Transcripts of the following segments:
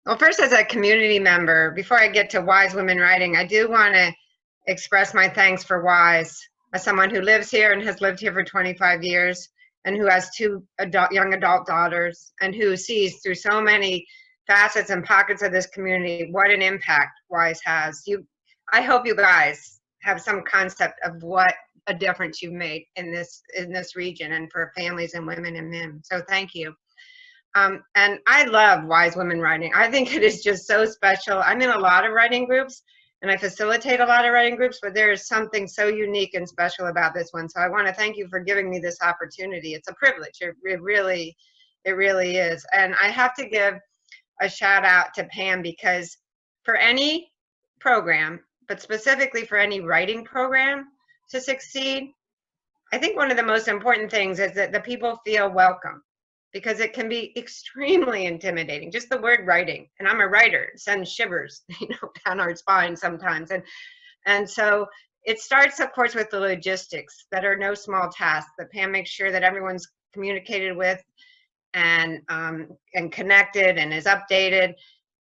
Well, first, as a community member, before I get to Wise Women Writing, I do want to express my thanks for Wise, as someone who lives here and has lived here for 25 years, and who has two young adult daughters, and who sees through so many facets and pockets of this community what an impact Wise has. I hope you guys have some concept of what a difference you've made in this region and for families and women and men. So thank you. And I love Wise Women Writing. I think it is just so special. I'm in a lot of writing groups and I facilitate a lot of writing groups, but there is something so unique and special about this one. So I want to thank you for giving me this opportunity. It's a privilege. It really is. And I have to give a shout out to Pam, because for any program, but specifically for any writing program to succeed, I think one of the most important things is that the people feel welcome, because it can be extremely intimidating. Just the word writing, and I'm a writer, it sends shivers, down our spine sometimes. And so it starts, of course, with the logistics that are no small task, that Pam makes sure that everyone's communicated with and connected and is updated,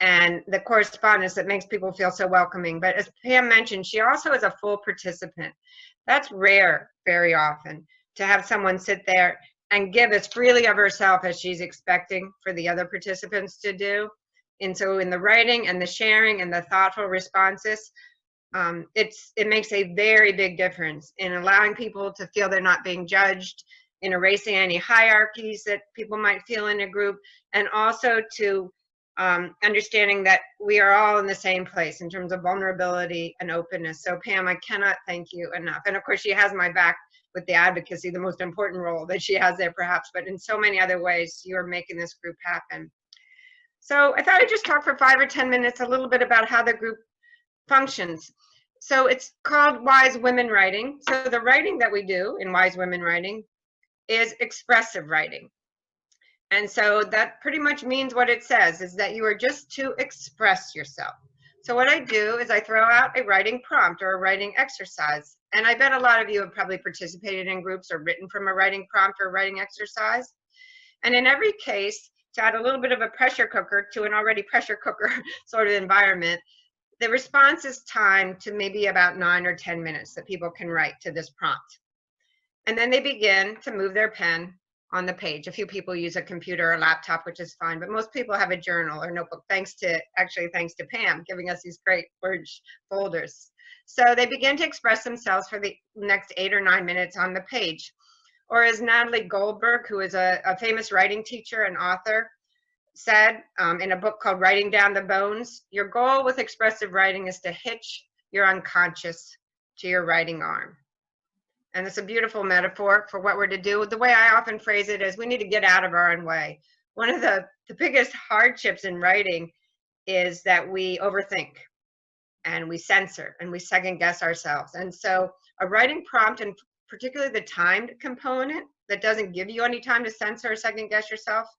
and the correspondence that makes people feel so welcoming. But as Pam mentioned, she also is a full participant. That's rare very often, to have someone sit there and give as freely of herself as she's expecting for the other participants to do. And so in the writing and the sharing and the thoughtful responses, it makes a very big difference in allowing people to feel they're not being judged, in erasing any hierarchies that people might feel in a group, and also to understanding that we are all in the same place in terms of vulnerability and openness. So Pam, I cannot thank you enough. And of course, she has my back with the advocacy, the most important role that she has there perhaps, but in so many other ways, you're making this group happen. So I thought I'd just talk for 5 or 10 minutes a little bit about how the group functions. So it's called Wise Women Writing. So the writing that we do in Wise Women Writing is expressive writing. And so that pretty much means what it says, is that you are just to express yourself. So what I do is I throw out a writing prompt or a writing exercise. And I bet a lot of you have probably participated in groups or written from a writing prompt or writing exercise. And in every case, to add a little bit of a pressure cooker to an already pressure cooker sort of environment, the response is timed to maybe about 9 or 10 minutes that people can write to this prompt. And then they begin to move their pen on the page. A few people use a computer or laptop, which is fine, but most people have a journal or notebook, thanks to Pam giving us these great word folders. So they begin to express themselves for the next 8 or 9 minutes on the page. Or as Natalie Goldberg, who is a famous writing teacher and author, said in a book called Writing Down the Bones, your goal with expressive writing is to hitch your unconscious to your writing arm. And it's a beautiful metaphor for what we're to do. The way I often phrase it is we need to get out of our own way. One of the biggest hardships in writing is that we overthink and we censor and we second guess ourselves. And so a writing prompt, and particularly the timed component that doesn't give you any time to censor or second guess yourself,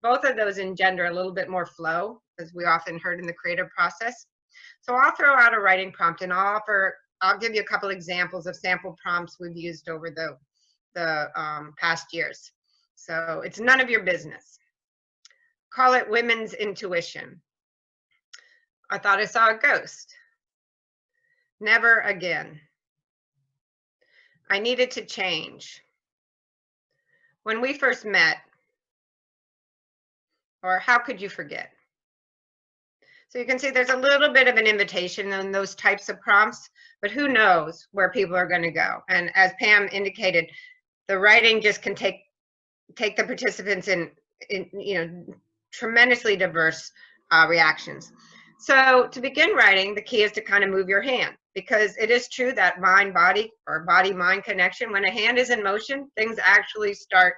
both of those engender a little bit more flow, as we often heard in the creative process. So I'll throw out a writing prompt, and I'll give you a couple examples of sample prompts we've used over the past years. So it's none of your business. Call it women's intuition. I thought I saw a ghost. Never again. I needed to change. When we first met, or how could you forget? So you can see there's a little bit of an invitation in those types of prompts, but who knows where people are going to go. And as Pam indicated, the writing just can take the participants in tremendously diverse reactions. So to begin writing, the key is to kind of move your hand, because it is true that mind-body or body-mind connection, when a hand is in motion, things actually start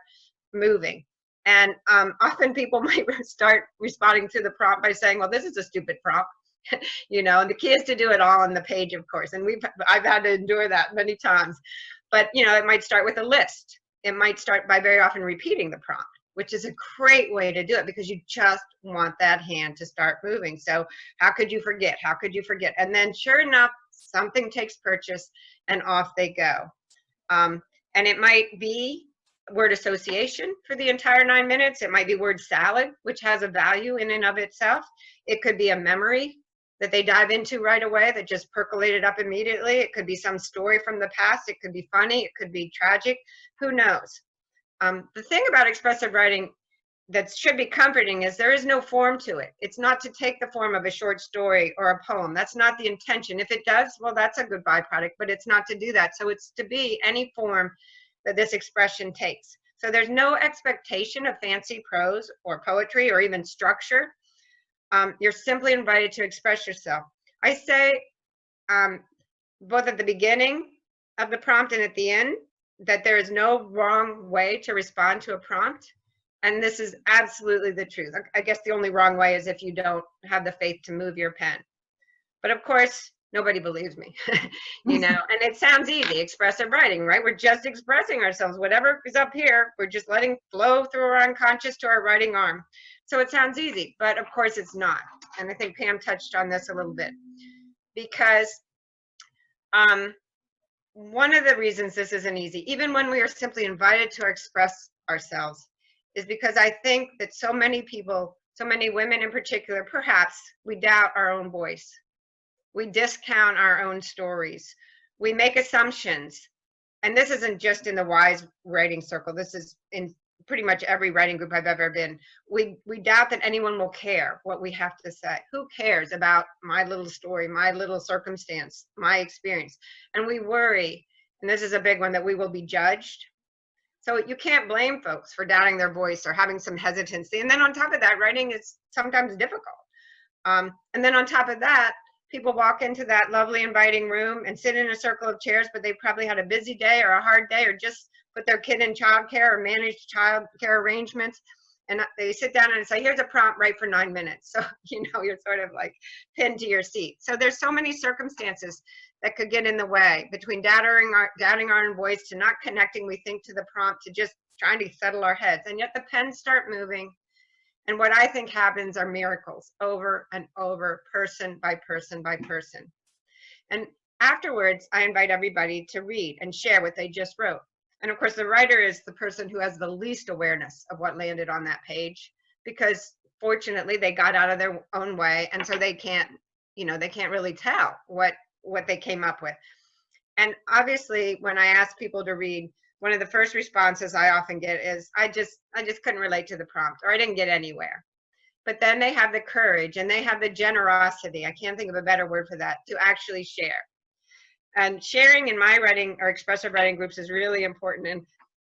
moving. And often people might start responding to the prompt by saying, well, this is a stupid prompt. And the key is to do it all on the page, of course. And I've had to endure that many times. But, it might start with a list. It might start by very often repeating the prompt, which is a great way to do it, because you just want that hand to start moving. So how could you forget? How could you forget? And then sure enough, something takes purchase and off they go. And it might be word association for the entire 9 minutes. It might be word salad, which has a value in and of itself. It could be a memory that they dive into right away that just percolated up immediately. It could be some story from the past. It could be funny. It could be tragic. Who knows? The thing about expressive writing that should be comforting is there is no form to it. It's not to take the form of a short story or a poem. That's not the intention. If it does, well, that's a good byproduct, but it's not to do that. So it's to be any form that this expression takes. So there's no expectation of fancy prose or poetry or even structure. You're simply invited to express yourself. I say both at the beginning of the prompt and at the end that there is no wrong way to respond to a prompt. And this is absolutely the truth. I guess the only wrong way is if you don't have the faith to move your pen. But of course, nobody believes me, you know, and it sounds easy, expressive writing, right? We're just expressing ourselves. Whatever is up here, we're just letting flow through our unconscious to our writing arm. So it sounds easy, but of course it's not. And I think Pam touched on this a little bit, because one of the reasons this isn't easy, even when we are simply invited to express ourselves, is because I think that so many people, so many women in particular, perhaps we doubt our own voice. We discount our own stories. We make assumptions. And this isn't just in the WISE writing circle. This is in pretty much every writing group I've ever been. We doubt that anyone will care what we have to say. Who cares about my little story, my little circumstance, my experience? And we worry, and this is a big one, that we will be judged. So you can't blame folks for doubting their voice or having some hesitancy. And then on top of that, writing is sometimes difficult. And then on top of that, people walk into that lovely inviting room and sit in a circle of chairs, but they probably had a busy day or a hard day or just put their kid in childcare or managed child care arrangements. And they sit down and say, here's a prompt, write for 9 minutes. So, you know, you're sort of like pinned to your seat. So there's so many circumstances that could get in the way, between doubting our own voice, to not connecting, we think, to the prompt, to just trying to settle our heads. And yet the pens start moving. And what I think happens are miracles over and over, person by person by person. And afterwards, I invite everybody to read and share what they just wrote. And of course, the writer is the person who has the least awareness of what landed on that page, because fortunately they got out of their own way. And so they can't, you know, they can't really tell what they came up with. And obviously, when I ask people to read, one of the first responses I often get is, I just couldn't relate to the prompt, or I didn't get anywhere. But then they have the courage and they have the generosity, I can't think of a better word for that, to actually share. And sharing in my writing or expressive writing groups is really important. And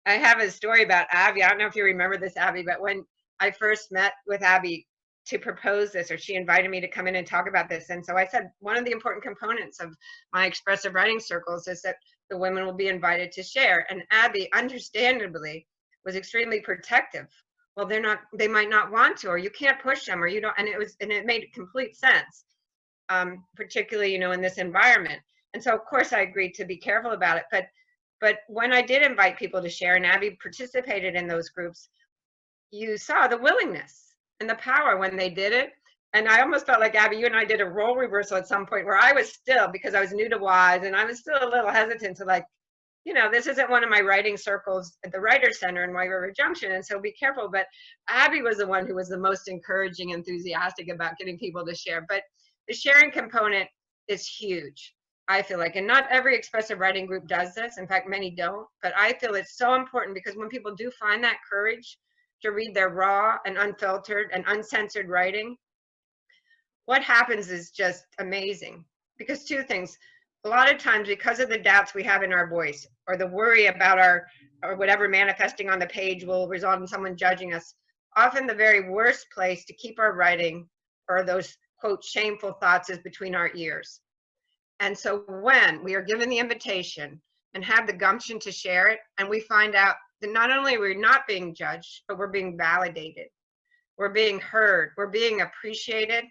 I have a story about Abby. I don't know if you remember this, Abby, but when I first met with Abby to propose this, or she invited me to come in and talk about this. And so I said, one of the important components of my expressive writing circles is that the women will be invited to share. And Abby, understandably, was extremely protective. Well, they might not want to, or you can't push them, or you don't. And it made complete sense, particularly, you know, in this environment. And so, of course, I agreed to be careful about it. But when I did invite people to share, and Abby participated in those groups, you saw the willingness and the power when they did it. And I almost felt like, Abby, you and I did a role reversal at some point, where I was still, because I was new to WISE, and I was still a little hesitant to, like, you know, this isn't one of my writing circles at the Writers Center in White River Junction, and so be careful. But Abby was the one who was the most encouraging, enthusiastic about getting people to share. But the sharing component is huge, I feel like. And not every expressive writing group does this. In fact, many don't. But I feel it's so important, because when people do find that courage to read their raw and unfiltered and uncensored writing, what happens is just amazing. Because two things: a lot of times, because of the doubts we have in our voice, or the worry about or whatever manifesting on the page will result in someone judging us, often the very worst place to keep our writing, or those, quote, shameful thoughts, is between our ears. And so when we are given the invitation and have the gumption to share it, and we find out that not only we're not being judged, but we're being validated, we're being heard, we're being appreciated,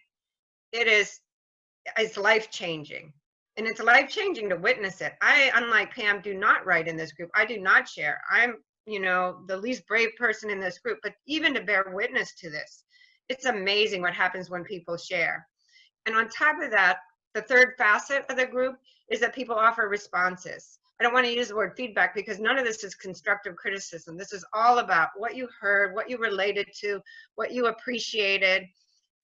it's life-changing. And it's life-changing to witness it. I, unlike Pam, do not write in this group. I do not share. I'm, you know, the least brave person in this group. But even to bear witness to this, it's amazing what happens when people share. And on top of that, the third facet of the group is that people offer responses. I don't want to use the word feedback because none of this is constructive criticism. This is all about what you heard, what you related to, what you appreciated.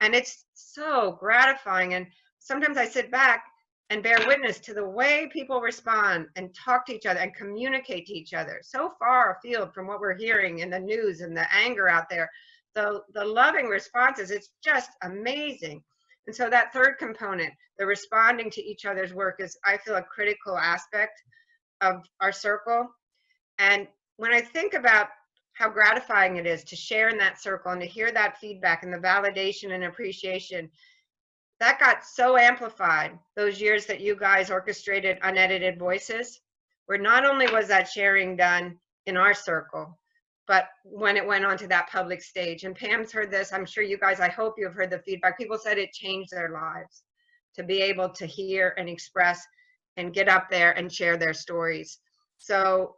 And it's so gratifying. And sometimes I sit back and bear witness to the way people respond and talk to each other and communicate to each other. So far afield from what we're hearing in the news and the anger out there, the loving responses, it's just amazing. And so that third component, the responding to each other's work, is, I feel, a critical aspect of our circle. And when I think about how gratifying it is to share in that circle and to hear that feedback and the validation and appreciation, that got so amplified those years that you guys orchestrated Unedited Voices, where not only was that sharing done in our circle, but when it went onto that public stage. And Pam's heard this, I'm sure you guys, I hope you've heard the feedback. People said it changed their lives to be able to hear and express and get up there and share their stories. So,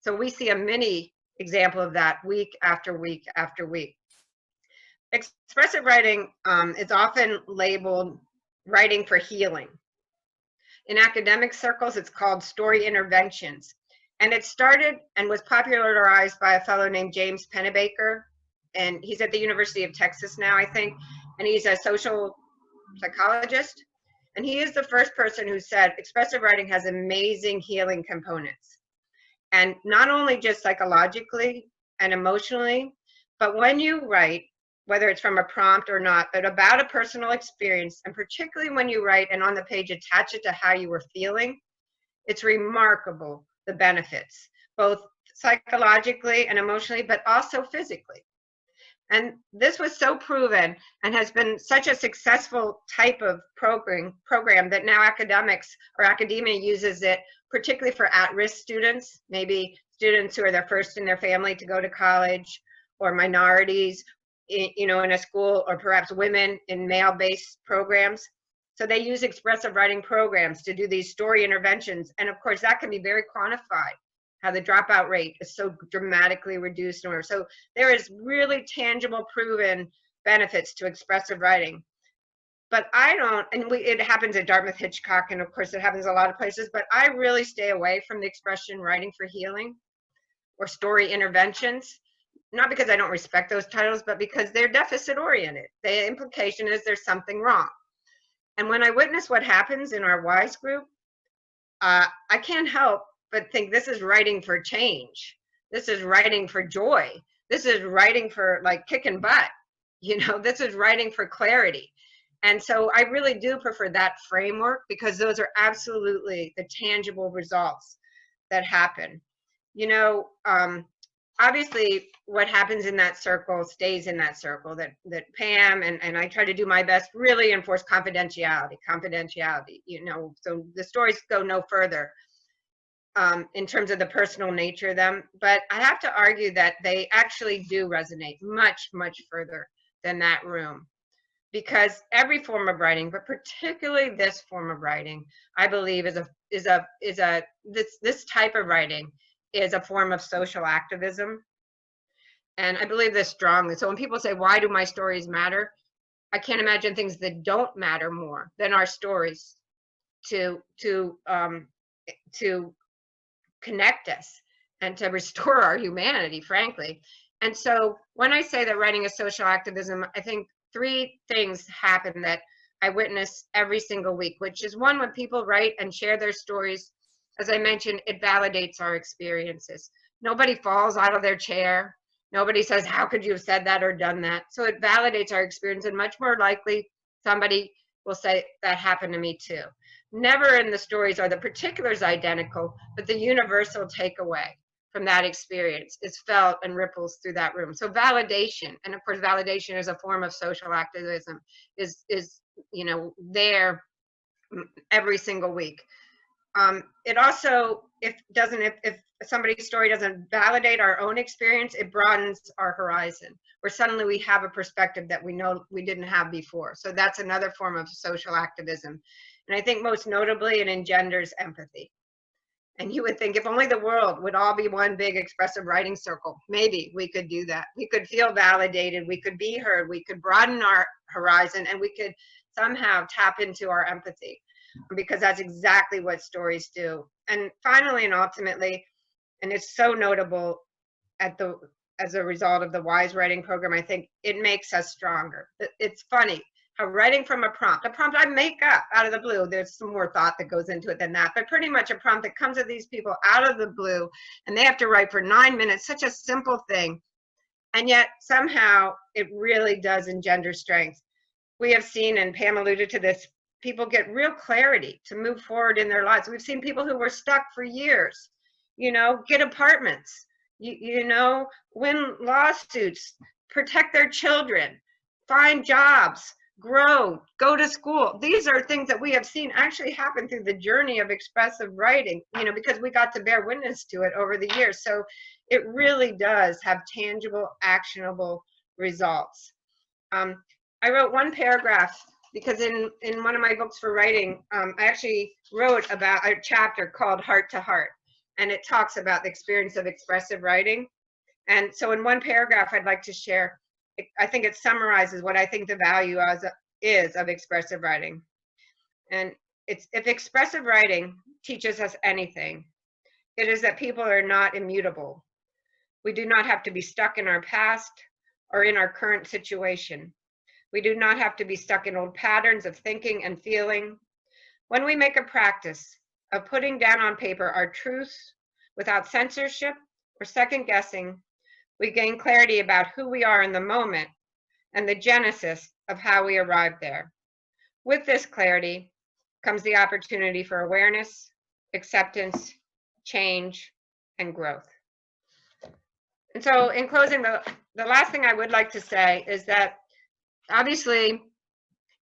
so we see a mini example of that week after week after week. Expressive writing is often labeled writing for healing. In academic circles, it's called story interventions. And it started and was popularized by a fellow named James Pennebaker. And he's at the University of Texas now, I think. And he's a social psychologist. And he is the first person who said expressive writing has amazing healing components. And not only just psychologically and emotionally, but when you write, whether it's from a prompt or not, but about a personal experience, and particularly when you write and on the page attach it to how you were feeling, it's remarkable, the benefits, both psychologically and emotionally, but also physically. And this was so proven and has been such a successful type of program that now academics or academia uses it, particularly for at-risk students, maybe students who are the first in their family to go to college, or minorities, you know, in a school, or perhaps women in male-based programs. So they use expressive writing programs to do these story interventions. And of course, that can be very quantified, how the dropout rate is so dramatically reduced. So there is really tangible, proven benefits to expressive writing. But I don't, and it happens at Dartmouth Hitchcock, and of course it happens a lot of places, but I really stay away from the expression writing for healing or story interventions. Not because I don't respect those titles, but because they're deficit oriented. The implication is there's something wrong. And when I witness what happens in our WISE group, I can't help but think this is writing for change. This is writing for joy. This is writing for like kicking butt. You know, this is writing for clarity. And so I really do prefer that framework because those are absolutely the tangible results that happen. You know, obviously what happens in that circle stays in that circle, that Pam and I try to do my best really enforce confidentiality, you know, so the stories go no further in terms of the personal nature of them. But I have to argue that they actually do resonate much, much further than that room. Because every form of writing, but particularly this form of writing, I believe this type of writing is a form of social activism. And I believe this strongly. So when people say, why do my stories matter? I can't imagine things that don't matter more than our stories to connect us and to restore our humanity, frankly. And so when I say that writing is social activism, I think three things happen that I witness every single week, which is one, when people write and share their stories, as I mentioned, it validates our experiences. Nobody falls out of their chair. Nobody says, how could you have said that or done that? So it validates our experience, and much more likely somebody will say, that happened to me too. Never in the stories are the particulars identical, but the universal takeaway from that experience is felt and ripples through that room. So validation, and of course validation is a form of social activism, is you know, there every single week. It also, if somebody's story doesn't validate our own experience, it broadens our horizon, where suddenly we have a perspective that we know we didn't have before. So that's another form of social activism. And I think most notably it engenders empathy. And you would think if only the world would all be one big expressive writing circle, maybe we could do that. We could feel validated, we could be heard, we could broaden our horizon, and we could somehow tap into our empathy. because that's exactly what stories do. And finally and ultimately, and it's so notable as a result of the WISE writing program, I think it makes us stronger. It's funny how writing from a prompt I make up out of the blue, there's some more thought that goes into it than that, but pretty much a prompt that comes to these people out of the blue, and they have to write for 9 minutes, such a simple thing. And yet somehow it really does engender strength. We have seen, and Pam alluded to this, people get real clarity to move forward in their lives. We've seen people who were stuck for years, get apartments, win lawsuits, protect their children, find jobs, grow, go to school. These are things that we have seen actually happen through the journey of expressive writing, because we got to bear witness to it over the years. So it really does have tangible, actionable results. I wrote one paragraph because in one of my books for writing, I actually wrote about a chapter called Heart to Heart, and it talks about the experience of expressive writing. And so in one paragraph, I'd like to share, I think it summarizes what I think the value is of expressive writing. And if expressive writing teaches us anything, it is that people are not immutable. We do not have to be stuck in our past or in our current situation. We do not have to be stuck in old patterns of thinking and feeling. When we make a practice of putting down on paper our truths without censorship or second guessing, we gain clarity about who we are in the moment and the genesis of how we arrived there. With this clarity comes the opportunity for awareness, acceptance, change, and growth. And so in closing, the last thing I would like to say is that obviously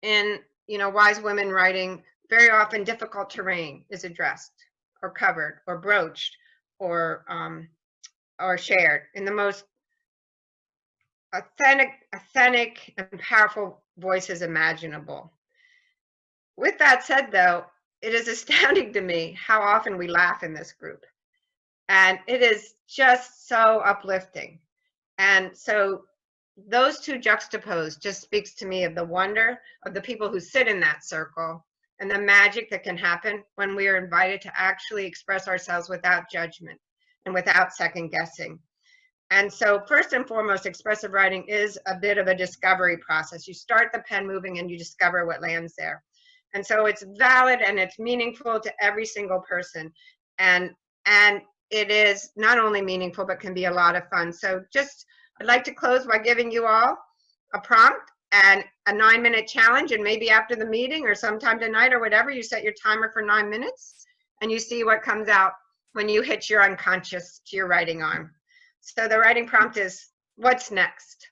in wise women writing, very often difficult terrain is addressed or covered or broached or shared in the most authentic and powerful voices imaginable. With that said, though, it is astounding to me how often we laugh in this group. And it is just so uplifting. And so those two juxtaposed just speaks to me of the wonder of the people who sit in that circle and the magic that can happen when we are invited to actually express ourselves without judgment and without second guessing. And so first and foremost, expressive writing is a bit of a discovery process. You start the pen moving and you discover what lands there. And so it's valid and it's meaningful to every single person. And it is not only meaningful, but can be a lot of fun. So I'd like to close by giving you all a prompt and a 9-minute challenge, and maybe after the meeting or sometime tonight or whatever, you set your timer for 9 minutes and you see what comes out when you hit your unconscious to your writing arm. So the writing prompt is, what's next?